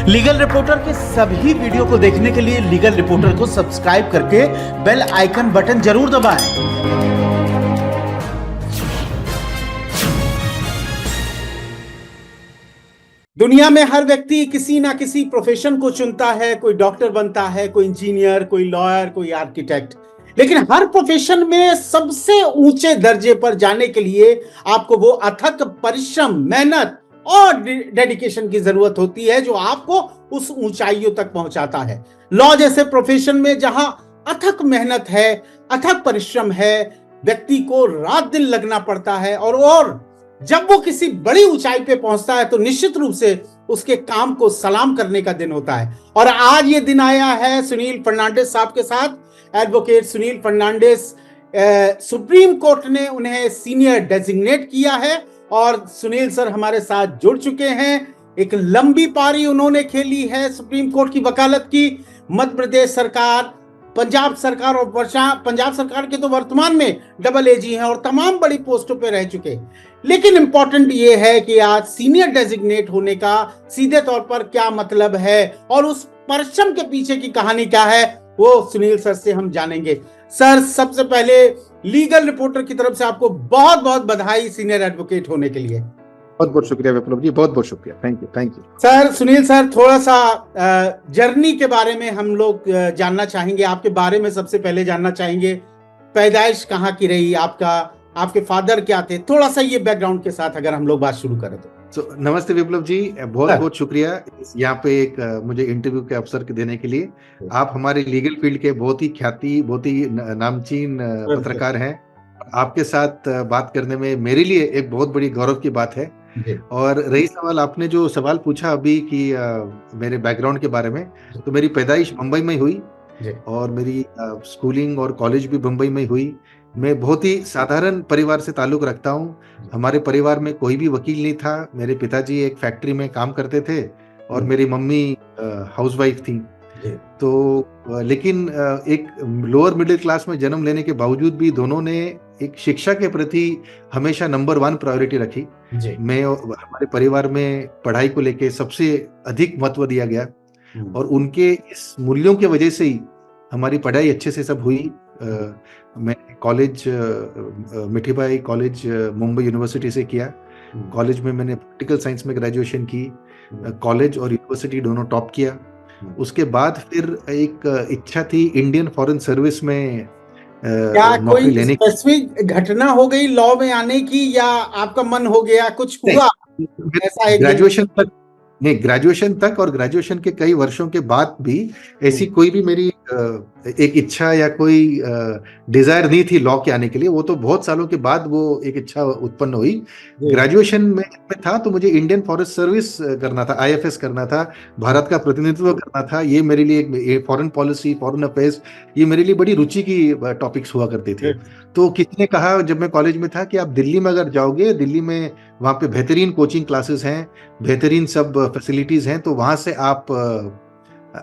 Legal Reporter के सभी video को देखने के लिए लीगल रिपोर्टर को सब्सक्राइब करके बेल आइकन बटन जरूर दबाएं। दुनिया में हर व्यक्ति किसी ना किसी प्रोफेशन को चुनता है। कोई डॉक्टर बनता है, कोई इंजीनियर, कोई लॉयर, कोई आर्किटेक्ट। लेकिन हर प्रोफेशन में सबसे ऊंचे दर्जे पर जाने के लिए आपको वो अथक परिश्रम, मेहनत और डेडिकेशन की जरूरत होती है जो आपको उस ऊंचाइयों तक पहुंचाता है। लॉ जैसे प्रोफेशन में जहां अथक मेहनत है, अथक परिश्रम है, व्यक्ति को रात दिन लगना पड़ता है और जब वो किसी बड़ी ऊंचाई पे पहुंचता है तो निश्चित रूप से उसके काम को सलाम करने का दिन होता है। और आज ये दिन आया है सुनील फर्नांडिस साहब के साथ। Advocate Sunil Fernandes, Supreme Court ने उन्हें सीनियर डेजिग्नेट किया है और सुनील सर हमारे साथ जुड़ चुके हैं। एक लंबी पारी उन्होंने खेली है सुप्रीम कोर्ट की वकालत की। मध्य प्रदेश सरकार, पंजाब सरकार और पंजाब सरकार के तो वर्तमान में डबल एजी हैं और तमाम बड़ी पोस्टों पे रह चुके। लेकिन इंपॉर्टेंट ये है कि आज सीनियर डेजिग्नेट होने का सीधे तौर पर क्या मतलब है और उस परिश्रम के पीछे की कहानी क्या है, वो सुनील सर से हम जानेंगे। सर, सबसे पहले लीगल रिपोर्टर की तरफ से आपको बहुत बहुत बधाई सीनियर एडवोकेट होने के लिए। बहुत बहुत शुक्रिया विप्लव जी, बहुत बहुत शुक्रिया। Thank you sir. Sunil sir, थोड़ा सा जर्नी के बारे में हम लोग जानना चाहेंगे। आपके बारे में सबसे पहले जानना चाहेंगे। पैदाइश कहाँ की रही आपका, आपके फादर क्या थे, थोड़ा सा ये बैकग्राउंड के साथ अगर हम लोग बात शुरू करें तो। नमस्ते विप्लव जी, बहुत बहुत शुक्रिया यहाँ पे एक मुझे इंटरव्यू के अवसर देने के लिए। आप हमारे लीगल फील्ड के बहुत ही नामचीन पत्रकार हैं। आपके साथ बात करने में मेरे लिए एक बहुत बड़ी गौरव की बात है। और रही सवाल, आपने जो सवाल पूछा अभी कि मेरे बैकग्राउंड के बारे में, तो मेरी पैदाइश मुंबई में हुई और मेरी स्कूलिंग और कॉलेज भी मुंबई में हुई। मैं बहुत ही साधारण परिवार से ताल्लुक रखता हूँ। हमारे परिवार में कोई भी वकील नहीं था। मेरे पिताजी एक फैक्ट्री में काम करते थे और मेरी मम्मी हाउसवाइफ थी। तो लेकिन एक लोअर मिडिल क्लास में जन्म लेने के बावजूद भी दोनों ने एक शिक्षा के प्रति हमेशा नंबर 1 प्रायोरिटी रखी। मैं हमारे परिवार में पढ़ाई को लेके सबसे अधिक महत्व दिया गया और उनके इस मूल्यों की वजह से ही हमारी पढ़ाई अच्छे से सब हुई। मैं college Mithibai college Mumbai university से किया। कॉलेज में मैंने पॉलिटिकल साइंस में ग्रेजुएशन की। कॉलेज और यूनिवर्सिटी दोनों टॉप किया। उसके बाद फिर एक इच्छा थी इंडियन फॉरेन सर्विस में क्या कोई स्पेसिफिक घटना हो गई लॉ में आने की, या आपका मन हो गया, कुछ हुआ ऐसा? ग्रेजुएशन तक और ग्रेजुएशन के कई वर्षों के बाद भी ऐसी कोई भी मेरी एक इच्छा या कोई डिजायर नहीं थी लॉ के आने के लिए। वो तो बहुत सालों के बाद वो एक इच्छा उत्पन्न हुई। ग्रेजुएशन में था तो मुझे इंडियन फॉरेस्ट सर्विस करना था, आईएफएस करना था, भारत का प्रतिनिधित्व करना था। ये मेरे लिए फॉरेन पॉलिसी, फॉरेन अफेयर्स, ये मेरे लिए बड़ी रुचि की टॉपिक्स हुआ करते थे। तो किसी ने कहा जब मैं कॉलेज में था कि आप दिल्ली में अगर जाओगे, दिल्ली में वहाँ पे बेहतरीन कोचिंग क्लासेस हैं, बेहतरीन सब फैसिलिटीज हैं, तो वहाँ से आप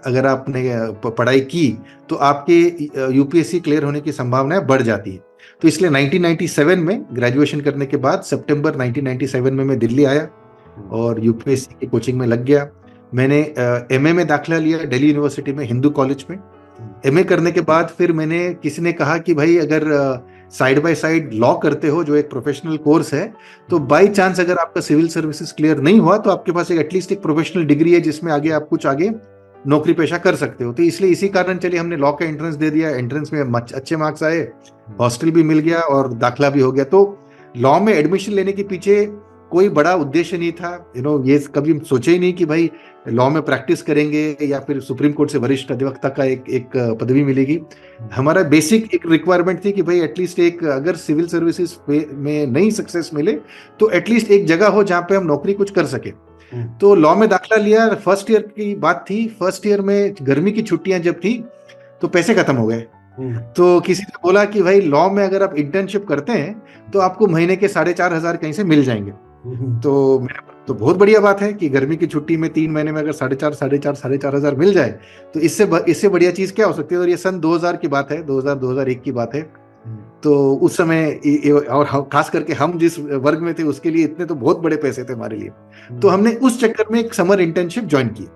अगर आपने पढ़ाई की तो आपके यूपीएससी क्लियर होने की संभावनाएं बढ़ जाती है। तो इसलिए 1997 में ग्रेजुएशन करने के बाद सितंबर 1997 में मैं दिल्ली आया और यूपीएससी की कोचिंग में लग गया। मैंने एमए में दाखिला लिया दिल्ली यूनिवर्सिटी में, हिंदू कॉलेज में। एमए करने के बाद फिर मैंने, किसी ने कहा कि भाई अगर साइड बाय साइड लॉ करते हो जो एक प्रोफेशनल कोर्स है, तो बाय चांस अगर आपका सिविल सर्विसेज क्लियर नहीं हुआ तो आपके पास एक एटलीस्ट एक प्रोफेशनल डिग्री है जिसमें आगे आप कुछ आगे नौकरी पेशा कर सकते हो। तो इसलिए इसी कारण चलिए हमने लॉ का एंट्रेंस दे दिया। एंट्रेंस में अच्छे मार्क्स आए, हॉस्टल भी मिल गया और दाखिला भी हो गया। तो लॉ में एडमिशन लेने के पीछे कोई बड़ा उद्देश्य नहीं था। ये कभी सोचे ही नहीं कि भाई लॉ में प्रैक्टिस करेंगे या फिर सुप्रीम कोर्ट से वरिष्ठ अधिवक्ता का एक पदवी मिलेगी। हमारा बेसिक एक रिक्वायरमेंट थी कि भाई एटलीस्ट एक, अगर सिविल सर्विसेज में नहीं सक्सेस मिले तो एटलीस्ट एक जगह हो जहां पे हम नौकरी कुछ कर सके। तो लॉ में दाखिला लिया। फर्स्ट ईयर की बात थी। फर्स्ट ईयर में गर्मी की छुट्टियां जब थी तो पैसे खत्म हो गए। तो किसी ने बोला कि भाई लॉ में अगर आप इंटर्नशिप करते हैं तो आपको महीने के 4,500 कहीं से मिल जाएंगे। तो तो बहुत बढ़िया बात है कि गर्मी की छुट्टी में 3 महीने में अगर 4,500 मिल जाए तो इससे बढ़िया चीज क्या हो सकती है। और ये सन 2000 की बात है, 2000-2001 की बात है। तो उस समय और खास करके हम जिस वर्ग में थे उसके लिए इतने तो बहुत बड़े पैसे थे हमारे लिए। तो हमने उस चक्कर में एक समर इंटर्नशिप ज्वाइन की।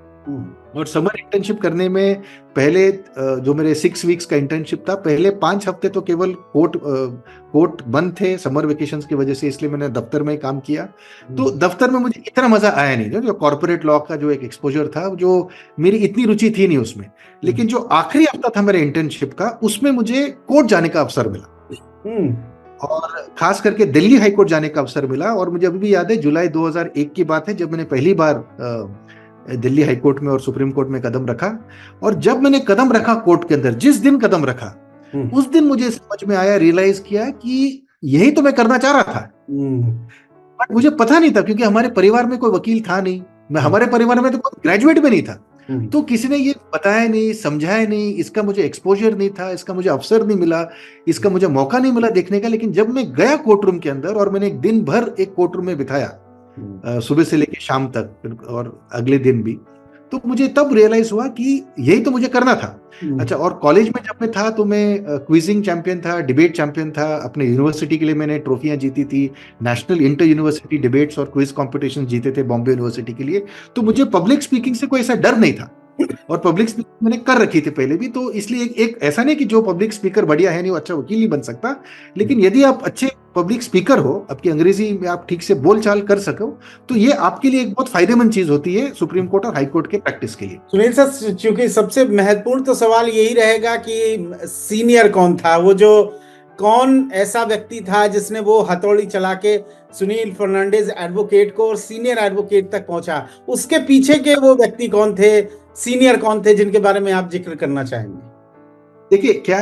और समर इंटर्नशिप करने में पहले जो मेरे 6 वीक्स का इंटर्नशिप था, पहले 5 हफ्ते तो केवल कोर्ट बंद थे समर वेकेशंस की वजह से, इसलिए मैंने दफ्तर में ही काम किया। तो दफ्तर में मुझे इतना मजा आया नहीं, जो कॉर्पोरेट लॉ का जो एक एक्सपोजर था, जो मेरी इतनी रुचि थी नहीं उसमें। लेकिन जो आखिरी हफ्ता था मेरे इंटर्नशिप का, उसमें मुझे कोर्ट जाने का अवसर मिला, और खास करके दिल्ली हाई कोर्ट जाने का अवसर मिला। और मुझे अभी भी याद है, जुलाई 2001 की बात है, जब मैंने पहली बार दिल्ली हाई कोर्ट में और सुप्रीम कोर्ट में कदम रखा। और जब मैंने कदम रखा कोर्ट के अंदर, जिस दिन कदम रखा, उस दिन मुझे समझ में आया, रियलाइज किया कि यही तो मैं करना चाह रहा था। बट मुझे पता नहीं था, क्योंकि हमारे परिवार में कोई वकील था नहीं, हमारे परिवार में तो कोई ग्रेजुएट भी नहीं था, तो किसी ने ये बताया नहीं, समझाया नहीं, इसका मुझे एक्सपोजर नहीं था, इसका मुझे अवसर नहीं मिला, इसका मुझे मौका नहीं मिला देखने का। लेकिन जब मैं गया कोर्ट रूम के अंदर और मैंने एक दिन भर एक कोर्ट रूम में बिताया, सुबह से लेकर शाम तक और अगले दिन भी, तो मुझे तब रियलाइज हुआ कि यही तो मुझे करना था। अच्छा, और कॉलेज में जब मैं था तो मैं क्विजिंग चैंपियन था, डिबेट चैंपियन था, अपने यूनिवर्सिटी के लिए मैंने ट्रॉफियां जीती थी, नेशनल इंटर यूनिवर्सिटी डिबेट्स और क्विज कॉम्पिटिशन जीते थे बॉम्बे यूनिवर्सिटी के लिए। तो मुझे पब्लिक स्पीकिंग से कोई ऐसा डर नहीं था, और पब्लिक स्पीकिंग मैंने कर रखी थी पहले भी। तो इसलिए एक ऐसा नहीं कि जो पब्लिक स्पीकर बढ़िया है नहीं वो अच्छा वकील नहीं बन सकता, लेकिन यदि आप अच्छे पब्लिक स्पीकर हो, आपकी अंग्रेजी में आप ठीक से बोलचाल कर सको, तो ये आपके लिए एक बहुत फायदेमंद चीज होती है सुप्रीम कोर्ट और हाई कोर्ट के प्रैक्टिस के लिए। सुनील सर, क्योंकि सबसे महत्वपूर्ण तो सवाल यही रहेगा कि सीनियर कौन था, वो जो कौन ऐसा व्यक्ति था जिसने वो हथौड़ी चला के सुनील फर्नांडिस एडवोकेट को और सीनियर एडवोकेट तक पहुंचा, उसके पीछे के वो व्यक्ति कौन थे, सीनियर कौन थे, जिनके बारे में आप जिक्र करना चाहेंगे? देखिए, क्या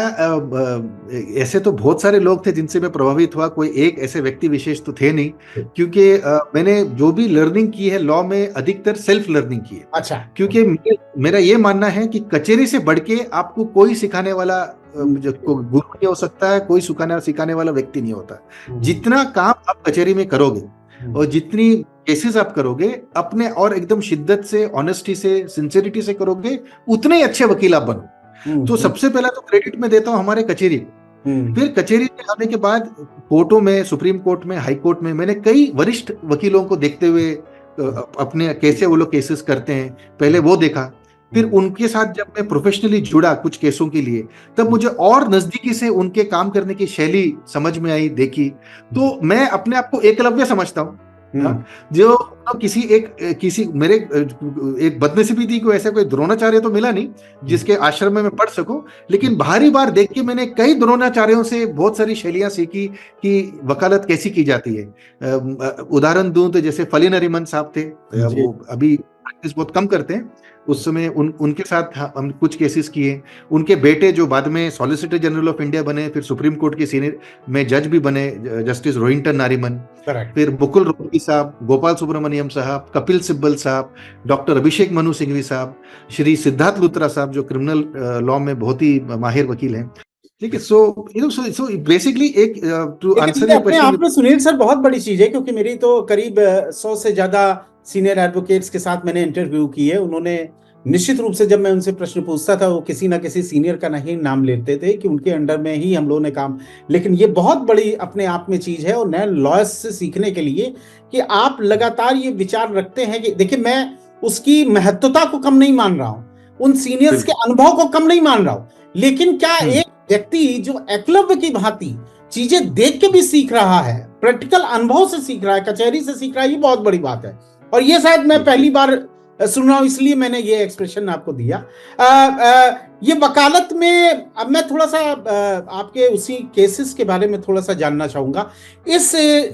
ऐसे तो बहुत सारे लोग थे जिनसे मैं प्रभावित हुआ, कोई एक ऐसे व्यक्ति विशेष तो थे नहीं, क्योंकि मैंने जो भी लर्निंग की है लॉ में, अधिकतर सेल्फ लर्निंग की है। अच्छा। क्योंकि मेरा ये मानना है कि कचहरी से बढ़ के आपको कोई सिखाने वाला गुरु नहीं हो सकता है, कोई सिखाने वाला व्यक्ति नहीं होता। जितना काम आप कचहरी में करोगे और जितनी केसेस आप करोगे अपने, और एकदम शिद्दत से, ऑनेस्टी से, सिंसियरिटी से करोगे, उतने ही अच्छे वकील आप बनो। तो सबसे पहला तो क्रेडिट मैं देता हूं हमारे कचहरी को। फिर कचहरी में आने के बाद कोर्टों में, सुप्रीम कोर्ट में, हाई कोर्ट में, मैंने कई वरिष्ठ वकीलों को देखते हुए अपने कैसे वो लोग केसेस करते हैं, पहले वो देखा। फिर उनके साथ जब मैं प्रोफेशनली जुड़ा कुछ केसों के लिए, तब मुझे और नजदीकी से उनके काम करने की शैली समझ में आई, देखी। तो मैं अपने आप को एकलव्य समझता हूँ, जो किसी मेरे एक बदनसीबी थी को ऐसा कोई द्रोणाचार्य तो मिला नहीं जिसके आश्रम में मैं पढ़ सकूं, लेकिन बाहरी बार देख के मैंने कई द्रोणाचार्यों से बहुत सारी शैलियां सीखी कि वकालत कैसी की जाती है। उदाहरण दूं तो जैसे फली नरीमन साहब थे, वो अभी प्रैक्टिस बहुत कम करते हैं, उस समय उनके साथ हम कुछ केसेस किए। उनके बेटे जो बाद में सॉलिसिटर जनरल ऑफ इंडिया बने, फिर सुप्रीम कोर्ट के सीनियर में जज भी बने, जस्टिस रोहिंटन नारीमन। फिर मुकुल रोहतगी साहब, गोपाल सुब्रमण्यम साहब, कपिल सिब्बल साहब, डॉक्टर अभिषेक मनु सिंघवी साहब, श्री सिद्धार्थ लुत्रा साहब जो क्रिमिनल लॉ में बहुत ही माहिर वकील हैं। ठीक है, सो बेसिकली एक टू आंसर योर क्वेश्चन, आपने सुनील सर बहुत बड़ी चीज है, क्योंकि मेरी तो करीब 100 से ज्यादा सीनियर एडवोकेट्स के साथ मैंने इंटरव्यू की है। उन्होंने निश्चित रूप से, जब मैं उनसे प्रश्न पूछता था, वो किसी ना किसी सीनियर का नहीं नाम लेते थे कि उनके अंडर में ही हम लोगों ने काम। लेकिन ये बहुत बड़ी अपने आप में चीज है, और नए लॉयर्स से सीखने के लिए कि आप लगातार ये विचार रखते हैं कि देखिए, मैं उसकी महत्वता को कम नहीं मान रहा हूं, उन सीनियर्स के अनुभव को कम नहीं मान रहा हूं, लेकिन क्या एक व्यक्ति जो एकलव्य की भांति चीजें देख के भी सीख रहा है, प्रैक्टिकल अनुभव से सीख रहा है, कचहरी से सीख रहा है, ये बहुत बड़ी बात है। और ये शायद मैं पहली बार सुन रहा हूं, इसलिए मैंने ये एक्सप्रेशन आपको दिया। ये वकालत में अब मैं थोड़ा सा आपके उसी केसेस के बारे में थोड़ा सा जानना चाहूंगा। इस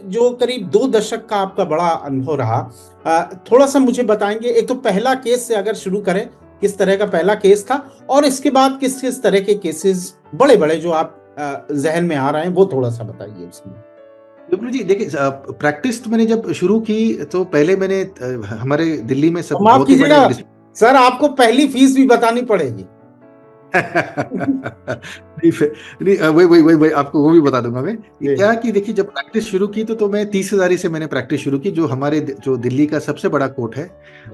जो करीब 2 दशक का आपका बड़ा अनुभव रहा, थोड़ा सा मुझे बताएंगे। एक तो पहला केस से अगर शुरू करें, किस तरह का पहला केस था, और इसके बाद किस किस तरह के केसेस बड़े बड़े जो आप जहन में आ रहे हैं, वो थोड़ा सा बताइए उसमें। विपुल जी, देखिए, प्रैक्टिस तो मैंने जब शुरू की तो पहले मैंने हमारे दिल्ली में सब माफ कीजिएगा सर, आपको पहली फीस भी बतानी पड़ेगी। वही आपको वो भी बता दूंगा मैं। क्या कि देखिए, जब प्रैक्टिस शुरू की तो मैं 30,000 से मैंने प्रैक्टिस शुरू की, जो हमारे जो दिल्ली का सबसे बड़ा कोर्ट है।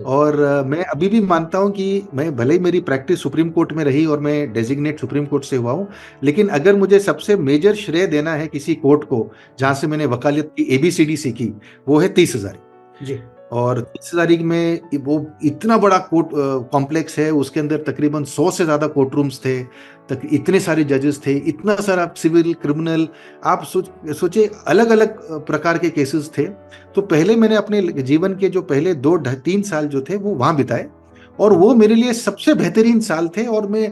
और मैं अभी भी मानता हूं कि मैं भले ही मेरी प्रैक्टिस सुप्रीम कोर्ट में रही और मैं डेजिग्नेट सुप्रीम कोर्ट से हुआ हूं, लेकिन अगर मुझे सबसे मेजर श्रेय देना है किसी कोर्ट को जहां से मैंने वकालत की ABCD सीखी, वो है 30,000। और 30 तारीख में वो इतना बड़ा कोर्ट कॉम्प्लेक्स है, उसके अंदर तकरीबन 100 से ज्यादा कोर्ट रूम्स थे, इतने सारे जजेस थे, इतना सारा सिविल क्रिमिनल, आप सोचे अलग अलग प्रकार के केसेस थे। तो पहले मैंने अपने जीवन के जो पहले 2-3 साल जो थे वो वहां बिताए, और वो मेरे लिए सबसे बेहतरीन साल थे। और मैं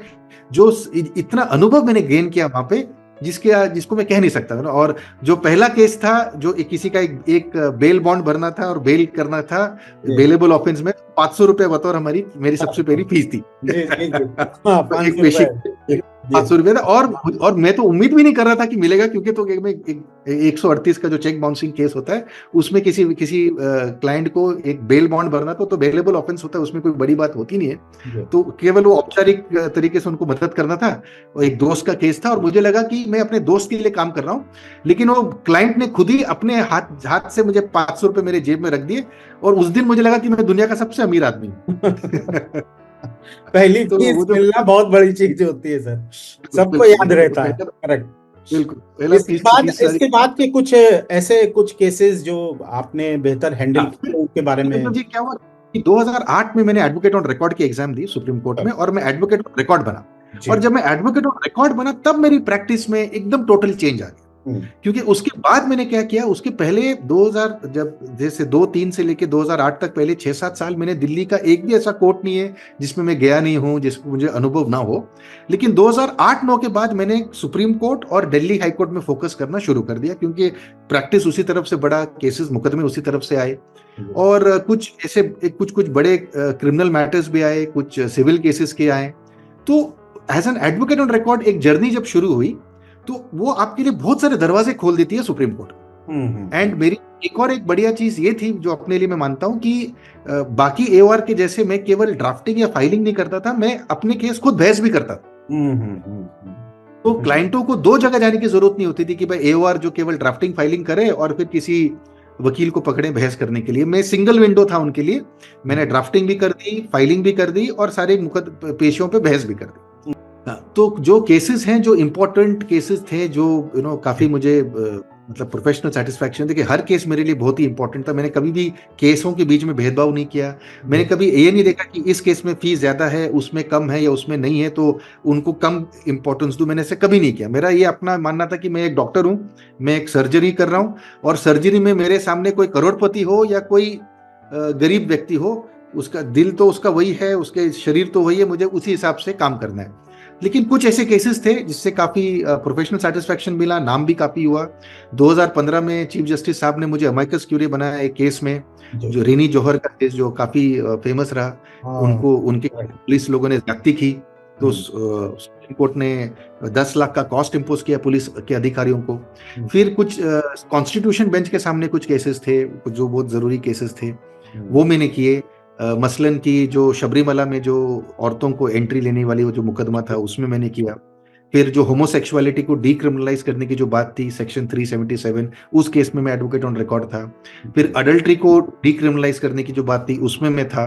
जो इतना अनुभव मैंने गेन किया वहां पे, जिसको मैं कह नहीं सकता। और जो पहला केस था, जो किसी का एक बेल बॉन्ड भरना था और बेल करना था, बेलेबल ऑफेंस में 500 रुपए बतौर मेरी सबसे पहली फीस थी। जी जी जी। हाँ, तो 500 रुपए। 500 रुपए था, और मैं तो उम्मीद भी नहीं कर रहा था कि मिलेगा, क्योंकि तो एक 138 का जो चेक बाउंसिंग केस होता है, उसमें किसी क्लाइंट को एक बेल बॉन्ड भरना तो बेलेबल ऑफेंस होता है, उसमें कोई बड़ी बात होती नहीं है। तो केवल वो औपचारिक तरीके से उनको मदद करना था। वो एक दोस्त का केस था, और मुझे लगा कि मैं अपने दोस्त के लिए काम कर रहा हूँ, लेकिन वो क्लाइंट ने खुद ही अपने हाथ से मुझे 500 रुपए मेरे जेब में रख दिए, और उस दिन मुझे लगा कि मैं दुनिया का सबसे अमीर आदमी हूँ। पहली तो फीस वो जो मिलना बहुत बड़ी चीज होती है सर, सबको याद रहता है। करेक्ट। बिल्कुल पहला इसके बाद के कुछ ऐसे कुछ केसेस जो आपने बेहतर हैंडल किए, उनके बारे में। जी क्या हुआ कि 2008 में मैंने एडवोकेट ऑन रिकॉर्ड की एग्जाम दी सुप्रीम कोर्ट में, और मैं एडवोकेट ऑन रिकॉर्ड बना। और जब मैं एडवोकेट ऑन रिकॉर्ड बना, तब मेरी प्रैक्टिस में एकदम टोटल चेंज आ गया। क्योंकि उसके बाद मैंने क्या किया, उसके पहले 2000 जब जैसे 2-3 से लेके 2008 तक, पहले 6-7 साल मैंने दिल्ली का एक भी ऐसा कोर्ट नहीं है जिसमें मैं गया नहीं हूं, जिसमें मुझे अनुभव ना हो। लेकिन 2008-9 के बाद मैंने सुप्रीम कोर्ट और दिल्ली हाई कोर्ट में फोकस करना शुरू कर दिया, क्योंकि प्रैक्टिस उसी तरफ से बढ़ा, केसेस मुकदमे उसी तरफ से आए, और कुछ ऐसे कुछ बड़े क्रिमिनल मैटर्स भी आए, कुछ सिविल केसेस के आए। तो as an advocate on record एक जर्नी जब शुरू हुई, तो वो आपके लिए बहुत सारे दरवाजे खोल देती है सुप्रीम कोर्ट। एंड मेरी एक बढ़िया चीज ये थी, जो अपने लिए मैं मानता हूं कि बाकी एओआर के जैसे मैं केवल ड्राफ्टिंग या फाइलिंग नहीं करता था, मैं अपने केस खुद बहस भी करता था। तो क्लाइंटों को 2 जगह जाने की जरूरत नहीं होती थी कि भाई एओआर जो केवल ड्राफ्टिंग फाइलिंग करे और फिर किसी वकील को पकड़े बहस करने के लिए। मैं सिंगल विंडो था उनके लिए, मैंने ड्राफ्टिंग भी कर दी, फाइलिंग भी कर दी, और सारे पेशियों पे बहस भी कर दी। तो जो केसेस हैं, जो इंपॉर्टेंट केसेस थे, जो काफी मुझे मतलब प्रोफेशनल सेटिस्फैक्शन, देखिए हर केस मेरे लिए बहुत ही इंपॉर्टेंट था। मैंने कभी भी केसों के बीच में भेदभाव नहीं किया। मैंने कभी ये नहीं देखा कि इस केस में फीस ज्यादा है, उसमें कम है, या उसमें नहीं है तो उनको कम इंपॉर्टेंस दूं, मैंने ऐसे कभी नहीं किया। मेरा ये अपना मानना था कि मैं एक डॉक्टर हूं, मैं एक सर्जरी कर रहा हूं, और सर्जरी में मेरे सामने कोई करोड़पति हो या कोई गरीब व्यक्ति हो, उसका दिल तो उसका वही है, उसके शरीर तो वही है, मुझे उसी हिसाब से काम करना है। लेकिन कुछ ऐसे केसेस थे जिससे काफी प्रोफेशनल सेटिस्फैक्शन मिला, नाम भी काफी हुआ। 2015 में चीफ जस्टिस साहब ने मुझे अमाइकस क्यूरी बनाया एक केस में, जो रेनी जौहर का केस, जो काफी फेमस रहा। उनके पुलिस लोगों ने ज्यादती की, तो सुप्रीम कोर्ट ने 10 लाख का कॉस्ट इम्पोज किया पुलिस के अधिकारियों को। फिर कुछ कॉन्स्टिट्यूशन बेंच के सामने कुछ केसेस थे, जो बहुत जरूरी केसेस थे, वो मैंने किए। मसलन की जो शबरीमला में जो औरतों को एंट्री लेने वाली वो जो मुकदमा था, उसमें मैंने किया। फिर जो होमोसेक्सुअलिटी को डीक्रिमिनलाइज करने की जो बात थी, सेक्शन 377, उस केस में मैं एडवोकेट ऑन रिकॉर्ड था। फिर अडल्ट्री को डीक्रिमिनलाइज करने की जो बात थी, उसमें मैं था।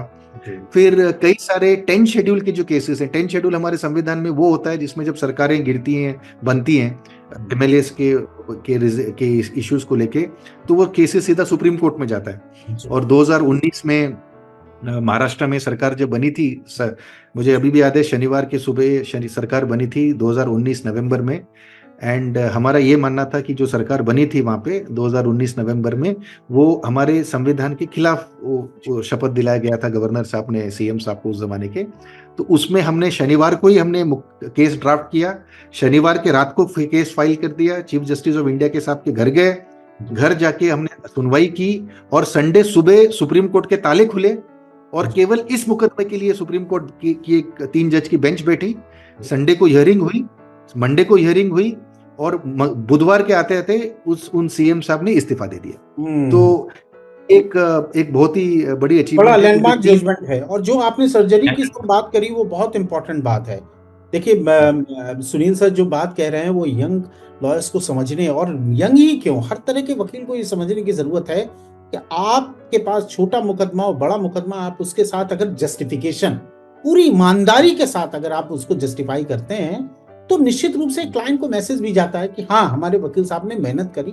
फिर कई सारे 10 शेड्यूल के जो केसेस हैं, 10 शेड्यूल हमारे संविधान में वो होता है जिसमें जब सरकारें गिरती हैं, बनती हैं, एमएलएस के इश्यूज को लेके, तो वो केसेस सीधा सुप्रीम कोर्ट में जाता है। और 2019 में महाराष्ट्र में सरकार जब बनी थी, मुझे अभी भी याद है, शनिवार के सुबह सरकार बनी थी 2019 नवंबर में। एंड हमारा ये मानना था कि जो सरकार बनी थी वहां पे 2019 नवंबर में, वो हमारे संविधान के खिलाफ वो शपथ दिलाया गया था गवर्नर साहब ने, सीएम साहब को उस जमाने के। तो उसमें हमने शनिवार को ही हमने केस ड्राफ्ट किया, शनिवार के रात को केस फाइल कर दिया, चीफ जस्टिस ऑफ इंडिया के साहब के घर गए, घर जाके हमने सुनवाई की, और संडे सुबह सुप्रीम कोर्ट के ताले खुले, और केवल इस मुकदमे के लिए सुप्रीम कोर्ट की एक 3 जज की बेंच बैठी। संडे को हियरिंग हुई, मंडे को हियरिंग हुई, और बुधवार के आते आते उन सीएम साहब ने इस्तीफा दे दिया। तो एक बहुत ही बड़ी अचीवमेंट, बड़ा लैंडमार्क जजमेंट है। और जो आपने सर्जरी की बात करी, वो बहुत इंपॉर्टेंट बात है। देखिए सुनील सर जो बात कह रहे हैं, वो यंग लॉयर्स को समझने, और यंग ही क्यों, हर तरह के वकील को ये समझने की जरूरत है कि आपके पास छोटा मुकदमा और बड़ा मुकदमा, आप उसके साथ अगर जस्टिफिकेशन पूरी ईमानदारी के साथ अगर आप उसको जस्टिफाई करते हैं, तो निश्चित रूप से क्लाइंट को मैसेज भी जाता है कि हाँ, हमारे वकील साहब ने मेहनत करी,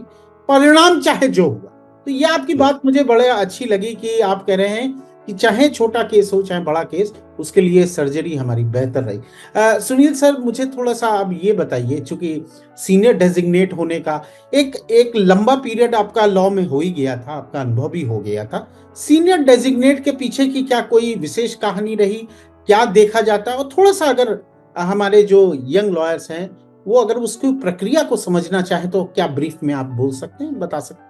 परिणाम चाहे जो हुआ, तो ये आपकी बात मुझे बड़े अच्छी लगी कि आप कह रहे हैं कि चाहे छोटा केस हो चाहे बड़ा केस, उसके लिए सर्जरी हमारी बेहतर रही। सुनील सर, मुझे थोड़ा सा आप ये बताइए, चूंकि सीनियर डेजिग्नेट होने का एक एक लंबा पीरियड आपका लॉ में हो ही गया था, आपका अनुभव भी हो गया था, सीनियर डेजिग्नेट के पीछे की क्या कोई विशेष कहानी रही, क्या देखा जाता है, और थोड़ा सा अगर हमारे जो यंग लॉयर्स हैं वो अगर उसकी प्रक्रिया को समझना चाहे तो क्या ब्रीफ में आप बोल सकते हैं, बता सकते हैं?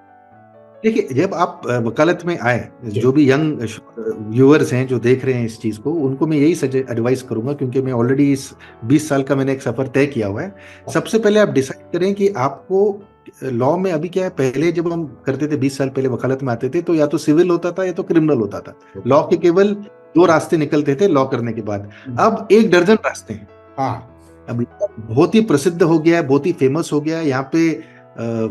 देखिए, जब आप वकालत में आए, जी। जो भी यंग व्यूअर्स हैं जो देख रहे हैं इस चीज को, उनको मैं यही एडवाइस करूंगा, क्योंकि मैं ऑलरेडी इस 20 साल का मैंने एक सफर तय किया हुआ है। सबसे पहले आप डिसाइड करें कि आपको लॉ में अभी क्या है। पहले जब हम करते थे 20 साल पहले वकालत में आते थे, तो या तो सिविल होता था या तो क्रिमिनल होता था। लॉ के केवल 2 रास्ते निकलते थे लॉ करने के बाद। अब 1 दर्जन रास्ते हैं। हाँ, अब बहुत ही प्रसिद्ध हो गया है, बहुत ही फेमस हो गया है, यहाँ पे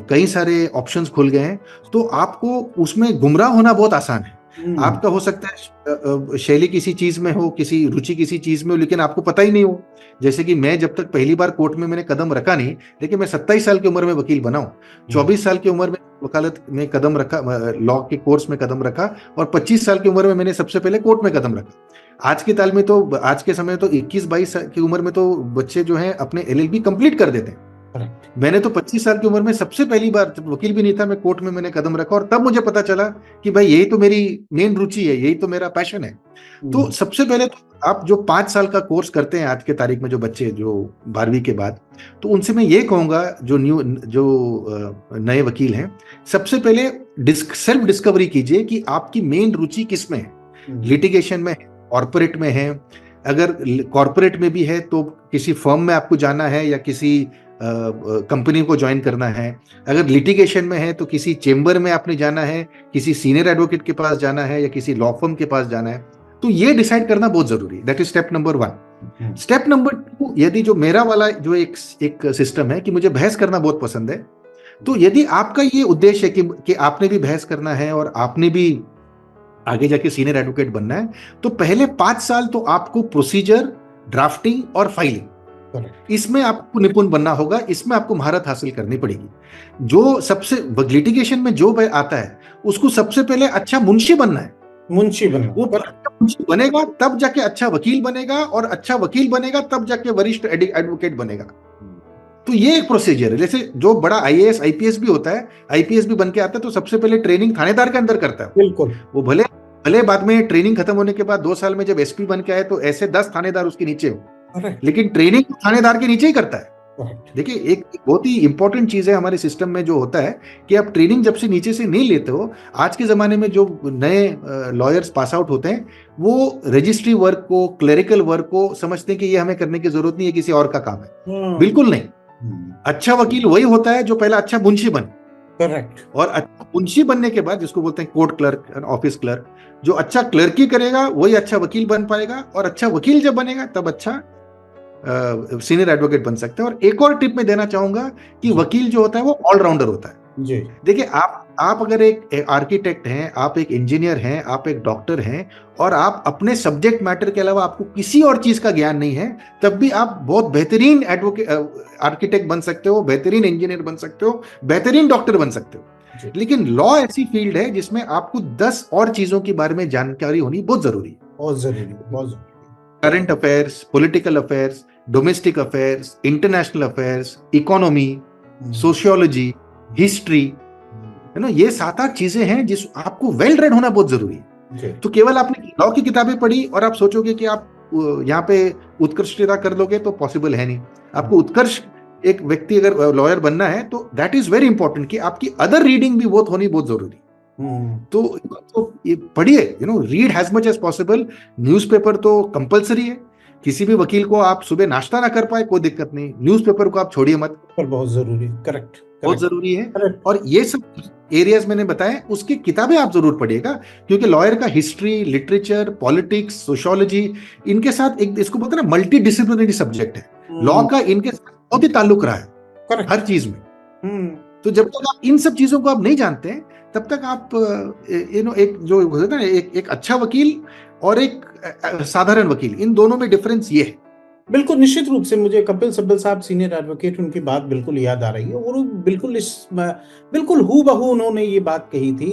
कई सारे ऑप्शंस खुल गए हैं, तो आपको उसमें गुमराह होना बहुत आसान है। आपका हो सकता है शैली किसी चीज में हो, किसी रुचि किसी चीज में हो, लेकिन आपको पता ही नहीं हो। जैसे कि मैं जब तक पहली बार कोर्ट में मैंने कदम रखा नहीं, लेकिन मैं 27 साल की उम्र में वकील बना हूं। 24 साल की उम्र में वकालत में कदम रखा, लॉ के कोर्स में कदम रखा, और 25 साल की उम्र में मैंने सबसे पहले कोर्ट में कदम रखा। आज के ताल में तो, आज के समय तो 21-22 साल की उम्र में तो बच्चे जो हैं अपने LLB कंप्लीट कर देते हैं। मैंने तो 25 साल की उम्र में सबसे पहली बार, जब वकील भी नहीं था, मैं कोर्ट में मैंने कदम रखा, और तब मुझे पता चला कि भाई यही तो मेरी मेन रुचि है, यही तो मेरा पैशन है। तो सबसे पहले तो आप जो 5 साल का कोर्स करते हैं आज के तारीख में, जो बच्चे जो 12वीं के बाद, तो उनसे मैं ये कहूंगा, जो नए वकील हैं, सबसे पहले सेल्फ डिस्कवरी कीजिए कि आपकी मेन रुचि किस में है। लिटिगेशन में है, कॉर्पोरेट में है। अगर कॉर्पोरेट में भी है तो किसी फर्म में आपको जाना है या किसी कंपनी को ज्वाइन करना है। अगर लिटिगेशन में है तो किसी चेंबर में आपने जाना है, किसी सीनियर एडवोकेट के पास जाना है या किसी लॉ फर्म के पास जाना है। तो ये डिसाइड करना बहुत जरूरी है। That is step number 1। Step number 2, यदि जो मेरा वाला जो एक सिस्टम है कि मुझे बहस करना बहुत पसंद है, तो यदि आपका ये उद्देश्य है कि आपने भी बहस करना है और आपने भी आगे जाके सीनियर एडवोकेट बनना है, तो पहले 5 साल तो आपको प्रोसीजर, ड्राफ्टिंग और फाइलिंग, इसमें आपको निपुण बनना होगा, इसमें आपको महारत हासिल करनी पड़ेगी। जो सबसे लिटिगेशन में जो आता है उसको सबसे पहले अच्छा मुंशी बनना है। मुंशी बनना, वो अच्छा मुंशी बनेगा तब जाके अच्छा वकील बनेगा, और अच्छा वकील बनेगा तब जाके वरिष्ठ एडवोकेट बनेगा। तो ये एक प्रोसीजर है। जैसे जो बड़ा IAS IPS भी होता है, IPS भी बन के आता है, तो सबसे पहले ट्रेनिंग थानेदार के अंदर करता है। बिल्कुल। वो भले बाद में ट्रेनिंग खत्म होने के बाद 2 साल में जब SP बन के आए, तो ऐसे 10 थानेदार उसके नीचे हो, लेकिन ट्रेनिंग थानेदार के नीचे ही करता है। देखिए, एक बहुत ही इंपॉर्टेंट चीज है हमारे सिस्टम में जो होता है कि आप ट्रेनिंग जब से नीचे से नहीं लेते हो। आज के जमाने में जो नए लॉयर्स पास आउट होते हैं, वो रजिस्ट्री वर्क को, क्लरिकल वर्क को समझते हैं कि ये हमें करने की जरूरत नहीं है, किसी और का काम है। बिल्कुल नहीं। अच्छा वकील वही होता है जो पहला अच्छा मुंशी बने। करेक्ट। और अच्छा मुंशी बनने के बाद, जिसको बोलते हैं कोर्ट क्लर्क, ऑफिस क्लर्क, जो अच्छा क्लर्की करेगा वही अच्छा वकील बन पाएगा, और अच्छा वकील जब बनेगा तब अच्छा सीनियर एडवोकेट बन सकते हैं। और एक और टिप मैं देना चाहूंगा कि वकील जो होता है वो ऑलराउंडर होता है। जी। देखिए, आप अगर एक आर्किटेक्ट हैं, आप एक इंजीनियर हैं, आप एक डॉक्टर हैं, और आप अपने सब्जेक्ट मैटर के अलावा आपको किसी और चीज का ज्ञान नहीं है, तब भी आप बहुत बेहतरीन आर्किटेक्ट बन सकते हो, बेहतरीन इंजीनियर बन सकते हो, बेहतरीन डॉक्टर बन सकते हो। लेकिन लॉ ऐसी फील्ड है जिसमें आपको 10 और चीजों के बारे में जानकारी होनी बहुत जरूरी है। बहुत जरूरी है, बहुत जरूरी। Current affairs, political affairs, domestic affairs, international affairs, economy, sociology, history, है ना। ये 7-8 चीजें हैं जिस आपको वेल रेड होना बहुत जरूरी है। तो केवल आपने लॉ की किताबें पढ़ी और आप सोचोगे कि आप यहाँ पे उत्कृष्टता कर लोगे, तो पॉसिबल है नहीं। आपको उत्कर्ष, एक व्यक्ति अगर लॉयर बनना है, तो दैट इज वेरी इंपॉर्टेंट कि आपकी अदर रीडिंग भी बहुत होनी बहुत जरूरी। तो ये पढ़िए, read as much as possible. Newspaper तो कंपलसरी है। किसी भी वकील को आप सुबह नाश्ता ना कर पाए, कोई दिक्कत नहीं, न्यूज़पेपर को आप छोड़िए मत। पर बहुत जरूरी, करेक्ट, बहुत जरूरी है। और ये सब एरियाज मैंने बताए, उसकी किताबें आप जरूर पढ़िएगा, क्योंकि लॉयर का हिस्ट्री, लिटरेचर, पॉलिटिक्स, सोशियोलॉजी, इनके साथ एक, इसको बोलते हैं ना, मल्टी डिसिप्लिनरी सब्जेक्ट है। लॉ का इनके साथ बहुत ही ताल्लुक रहा है हर चीज में। तो जब तक आप इन सब चीजों को आप नहीं जानते हैं, तब तक आप एक जो होता है ना, एक अच्छा वकील और एक साधारण वकील, इन दोनों में डिफरेंस ये है। बिल्कुल, निश्चित रूप से मुझे कपिल सिब्बल साहब सीनियर एडवोकेट, उनकी बात बिल्कुल याद आ रही है और वो बिल्कुल बिल्कुल हूबहू उन्होंने ये बात कही थी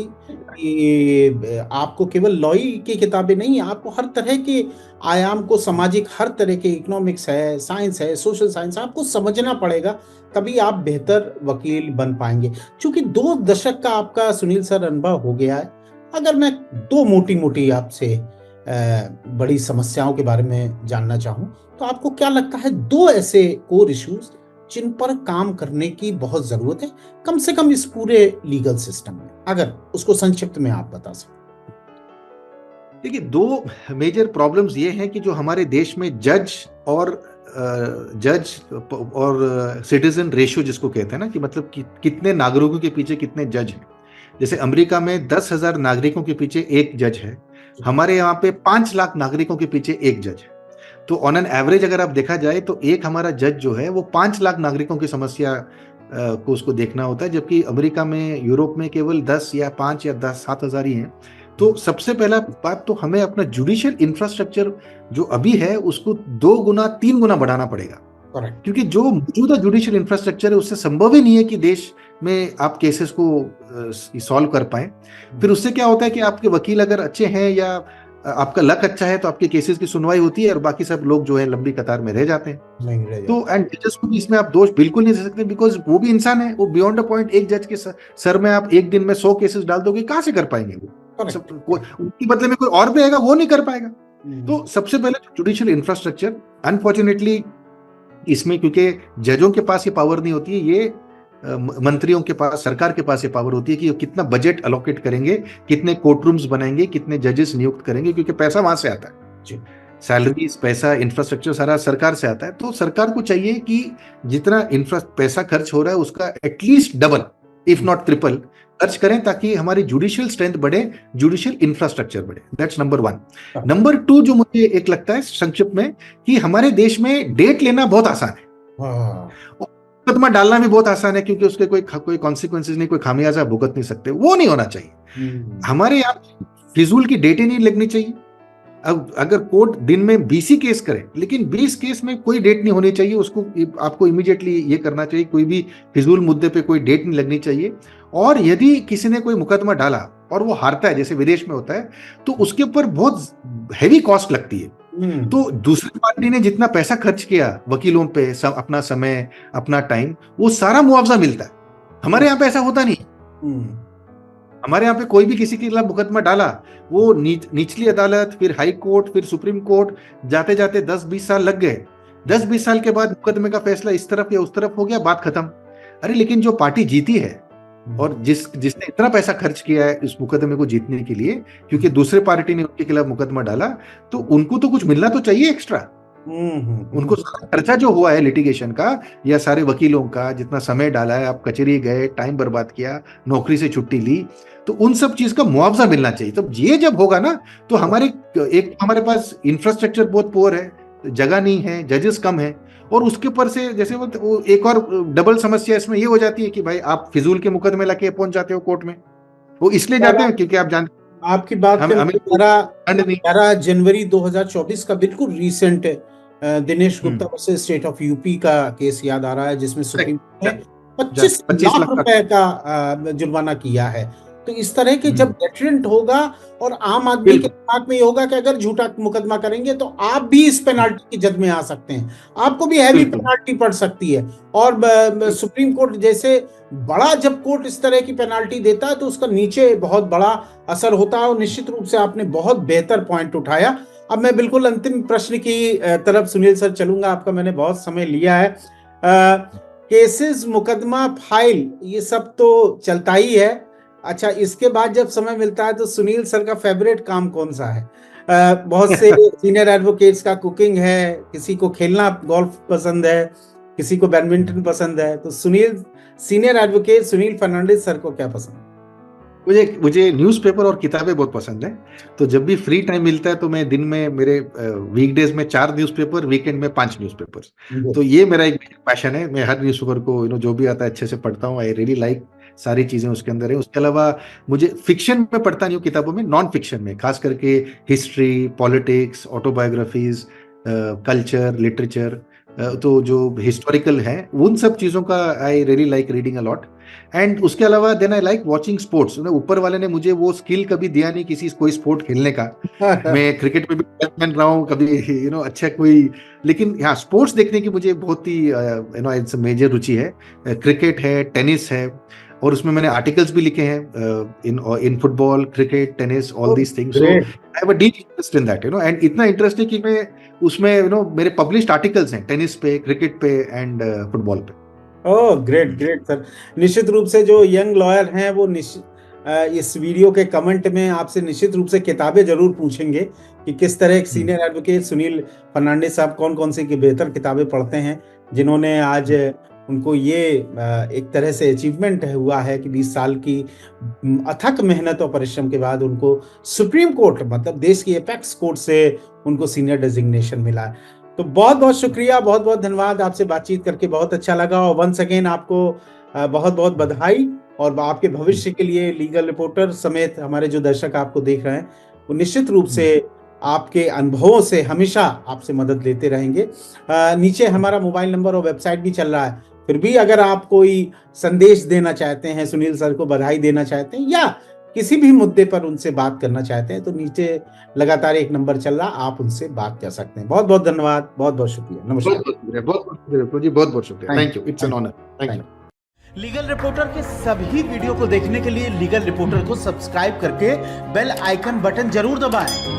कि आपको केवल लॉ ही की किताबें नहीं, आपको हर तरह के आयाम को, सामाजिक हर तरह के, इकोनॉमिक्स है, साइंस है, सोशल साइंस, आपको समझना पड़ेगा, तभी आप बेहतर वकील बन पाएँगे। चूँकि 2 दशक का आपका सुनील सर अनुभव हो गया है, अगर मैं 2 मोटी-मोटी आपसे बड़ी समस्याओं के बारे में जानना चाहूँ, तो आपको क्या लगता है 2 ऐसे कोर इश्यूज जिन पर काम करने की बहुत जरूरत है, कम से कम इस पूरे लीगल सिस्टम में, अगर उसको संक्षिप्त में आप बता सकें? देखिए, 2 मेजर प्रॉब्लम्स ये हैं कि जो हमारे देश में जज और सिटीजन रेशियो जिसको कहते हैं ना, कि मतलब कितने नागरिकों के पीछे कितने जज हैं। जैसे अमेरिका में 10,000 नागरिकों के पीछे एक जज है, हमारे यहाँ पे 5 लाख नागरिकों के पीछे एक जज है। तो ऑन एन एवरेज अगर आप देखा जाए तो एक हमारा जज जो है वो 5 लाख नागरिकों की समस्या को उसको देखना होता है, जबकि अमेरिका में, यूरोप में केवल 10 या 5 या 7,000 ही हैं। तो सबसे पहला बात तो हमें अपना जुडिशियल इंफ्रास्ट्रक्चर जो अभी है उसको 2 गुना 3 गुना बढ़ाना पड़ेगा, करेक्ट। क्योंकि जो मौजूदा जुडिशियल इंफ्रास्ट्रक्चर है उससे संभव ही नहीं है कि देश में आप केसेस को सॉल्व कर पाए। फिर उससे क्या होता है कि आपके वकील अगर अच्छे हैं या आपका लक अच्छा है तो आपके केसेस की सुनवाई होती है और बाकी सब लोग जो है लंबी कतार में रह जाते हैं। नहीं रह तो जाता। एंड जजेस को भी इसमें आप दोष बिल्कुल नहीं दे सकते, बिकॉज वो भी इंसान है। वो बियॉन्ड अ पॉइंट, एक जज के सर में आप एक दिन में 100 केसेस डाल दोगे, कहां से कर पाएंगे वो? उनके बदले में कोई और भी आएगा, वो नहीं कर पाएगा। तो सबसे पहले जुडिशियल इंफ्रास्ट्रक्चर, अनफॉर्चुनेटली इसमें क्योंकि जजों के पास ये पावर नहीं होती है, ये मंत्रियों के पास, सरकार के पास ये पावर होती है कि कितना बजट अलोकेट करेंगे, कितने कोर्ट रूम्स बनाएंगे, कितने जजेस नियुक्त करेंगे, क्योंकि पैसा वहां से आता है। सैलरीज, पैसा, इंफ्रास्ट्रक्चर सारा सरकार से आता है। तो सरकार को चाहिए कि जितना पैसा खर्च हो रहा है उसका at least double if not triple खर्च करें, ताकि हमारी जुडिशियल स्ट्रेंथ बढ़े, जुडिशियल इंफ्रास्ट्रक्चर बढ़े। That's number 1। नंबर 2 जो मुझे एक लगता है संक्षिप्त में, कि हमारे देश में डेट लेना बहुत आसान है, मुकदमा डालना भी बहुत आसान है, क्योंकि उसके कोई कॉन्सिक्वेंसेस नहीं, कोई खामियाजा भुगत नहीं सकते। वो नहीं होना चाहिए। हमारे यहाँ फिजूल की डेटें नहीं लगनी चाहिए। अब अगर कोर्ट दिन में 20 ही केस करे, लेकिन 20 केस में कोई डेट नहीं होनी चाहिए, उसको आपको इमीडिएटली ये करना चाहिए, कोई भी फिजूल मुद्दे पे कोई डेट नहीं लगनी चाहिए। और यदि किसी ने कोई मुकदमा डाला और वो हारता है, जैसे विदेश में होता है, तो उसके ऊपर बहुत हैवी कॉस्ट लगती है। तो दूसरी पार्टी ने जितना पैसा खर्च किया वकीलों पे, अपना समय, अपना टाइम, वो सारा मुआवजा मिलता है। हमारे यहाँ पे ऐसा होता नहीं। हमारे यहाँ पे कोई भी किसी के खिलाफ मुकदमा डाला, वो निचली अदालत, फिर हाई कोर्ट, फिर सुप्रीम कोर्ट, जाते जाते 10-20 साल लग गए। 10-20 साल के बाद मुकदमे का फैसला इस तरफ या उस तरफ हो गया, बात खत्म। अरे लेकिन जो पार्टी जीती है और जिसने इतना पैसा खर्च किया है इस मुकदमे को जीतने के लिए, क्योंकि दूसरे पार्टी ने उनके खिलाफ मुकदमा डाला, तो उनको तो कुछ मिलना तो चाहिए एक्स्ट्रा। उनको खर्चा जो हुआ है लिटिगेशन का, या सारे वकीलों का जितना समय डाला है, आप कचहरी गए, टाइम बर्बाद किया, नौकरी से छुट्टी ली, तो उन सब चीज का मुआवजा मिलना चाहिए। तो ये जब होगा ना, तो हमारे पास इंफ्रास्ट्रक्चर बहुत पुअर है, जगह नहीं है, जजेस कम है, और उसके ऊपर से जैसे वो एक और डबल समस्या इसमें ये हो जाती है कि भाई आप फिजूल के मुकदमे लाके पहुंच जाते हो कोर्ट में। वो इसलिए जाते हैं क्योंकि आप जानते, आपकी बात हमें 11 जनवरी 2024 का बिल्कुल recent Dinesh Gupta versus state of UP का केस याद आ रहा है, जिसमें सुप्रीम कोर्ट ने 25 लाख रुपए का जुर्माना किया है। तो इस तरह के जब डेटरेंट होगा और आम आदमी के दिमाग में ये होगा कि अगर झूठा मुकदमा करेंगे तो आप भी इस पेनाल्टी की जद में आ सकते हैं, आपको भी हैवी पेनाल्टी पड़ सकती है। और सुप्रीम कोर्ट जैसे बड़ा जब कोर्ट इस तरह की पेनाल्टी देता है तो उसका नीचे बहुत बड़ा असर होता है। और निश्चित रूप से आपने बहुत बेहतर पॉइंट उठाया। अब मैं बिल्कुल अंतिम प्रश्न की तरफ सुनील सर चलूंगा, आपका मैंने बहुत समय लिया है। केसेस, मुकदमा, फाइल, ये सब तो चलता ही है। अच्छा, इसके बाद जब समय मिलता है तो सुनील सर का फेवरेट काम कौन सा है? बहुत से सीनियर एडवोकेट्स का कुकिंग है, किसी को खेलना गोल्फ पसंद है, किसी को बैडमिंटन पसंद है। तो senior advocate Sunil Fernandes sir को क्या पसंद है? मुझे न्यूज़पेपर और किताबें बहुत पसंद है। तो जब भी फ्री टाइम मिलता है तो मैं दिन में, मेरे वीकडेज में 4 न्यूज़पेपर, वीकेंड में 5 न्यूज़पेपर। तो ये मेरा एक पैशन है। मैं हर न्यूज़पेपर को जो भी आता है अच्छे से पढ़ता हूँ। आई रियली लाइक, सारी चीजें उसके अंदर है। उसके अलावा मुझे फिक्शन में पढ़ता नहीं हूँ किताबों में, नॉन फिक्शन में, खास करके history, politics, autobiographies, culture, literature, तो जो हिस्टोरिकल है उन सब चीज़ों का I really like reading a lot. And उसके अलावा then I like watching sports. ऊपर वाले ने मुझे वो स्किल कभी दिया नहीं किसी कोई स्पोर्ट खेलने का। मैं क्रिकेट में भी बैट्समैन रहा हूँ कभी, अच्छा कोई, लेकिन हाँ स्पोर्ट्स देखने की मुझे बहुत ही इट्स मेजर रुचि है। क्रिकेट है, टेनिस है, और उसमें मैंने आर्टिकल्स भी लिखे हैं in football, cricket, tennis, all these things. So I have a deep interest in that, and इतना इंटरेस्ट है कि मैं उसमें मेरे पब्लिश्ड आर्टिकल्स हैं टेनिस पे, क्रिकेट पे एंड फुटबॉल पे। Oh great great sir. निश्चित रूप से जो यंग लॉयर हैं वो इस वीडियो के कमेंट में आपसे निश्चित रूप से किताबें जरूर पूछेंगे कि किस तरह एक सीनियर एडवोकेट सुनील फर्नांडिस साहब कौन कौन सी की बेहतर किताबें पढ़ते हैं, जिन्होंने आज उनको ये एक तरह से अचीवमेंट हुआ है कि 20 साल की अथक मेहनत और परिश्रम के बाद उनको सुप्रीम कोर्ट, मतलब देश की एपेक्स कोर्ट से उनको सीनियर डेजिग्नेशन मिला है। तो बहुत बहुत शुक्रिया, बहुत बहुत धन्यवाद, आपसे बातचीत करके बहुत अच्छा लगा। और वंस अगेन आपको बहुत बहुत बधाई, और आपके भविष्य के लिए लीगल रिपोर्टर समेत हमारे जो दर्शक आपको देख रहे हैं वो निश्चित रूप से आपके अनुभवों से हमेशा आपसे मदद लेते रहेंगे। नीचे हमारा मोबाइल नंबर और वेबसाइट भी चल रहा है, फिर भी अगर आप कोई संदेश देना चाहते हैं, सुनील सर को बधाई देना चाहते हैं, या किसी भी मुद्दे पर उनसे बात करना चाहते हैं, तो नीचे लगातार एक नंबर चल रहा, आप उनसे बात कर सकते हैं। बहुत बहुत धन्यवाद, बहुत बहुत शुक्रिया, नमस्कार। बहुत बहुत शुक्रिया, thank you, it's an honour, thank you. Legal Reporter के सभी वीडियो को देखने के लिए लीगल रिपोर्टर को सब्सक्राइब करके बेल आइकन बटन जरूर दबाएं।